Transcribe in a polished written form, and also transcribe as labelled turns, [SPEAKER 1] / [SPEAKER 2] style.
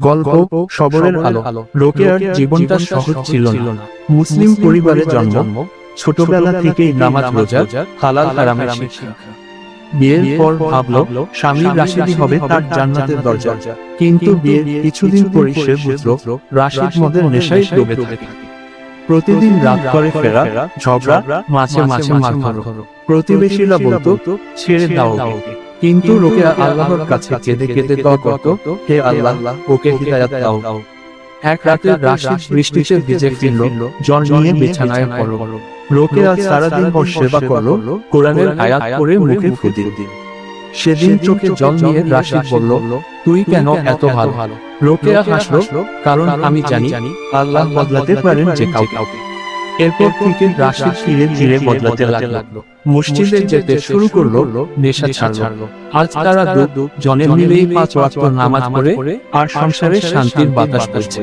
[SPEAKER 1] গল্প সবরের আলো। রোকেয়ার জীবনটা সহজ ছিল না। মুসলিম পরিবারে জন্ম, ছোটবেলা থেকেই নামাজ রোজা, হালাল হারামের শিক্ষা। বিয়ের পর ভাবলো স্বামী রাশিদই হবে তার জান্নাতের দরজা। কিন্তু বিয়ের কিছুদিন পরই সে বুঝলো রাশিদ মদের নেশায় ডুবে থাকে। প্রতিদিন রাত করে ফেরা, ঝগড়া, মাঝে মাঝে মারধর। প্রতিবেশীরা বলতো ছেড়ে দাও ওকে। কিন্তু রোকেয়া আল্লাহর কাছে কেঁদে কেঁদে দোয়া করত, হে আল্লাহ, ওকে হিদায়াত দাও। এক রাতে রাশিদ বৃষ্টিতে ভিজে ফিরল, জ্বর নিয়ে বিছানায় পড়ল। রোকেয়া সারাদিন ওর সেবা করলো, কোরআনের আয়াত পড়ে মুখে ফু দিল। সেদিন চোখে জল নিয়ে রাশিদ বলল, তুই কেন এত ভালো? রোকেয়া হাসলো, কারণ আমি জানি আল্লাহ বদলাতে পারেন যে কাউকে। এরপর থেকে রাশিদ ধীরে ধীরে বদলাতে লাগলো। মসজিদে যেতে শুরু করলো, নেশা ছাড়লো। আজ তারা জনে মিলেই 5 ওয়াক্ত নামাজ পড়ে আর সংসারে শান্তির বাতাস বইছে।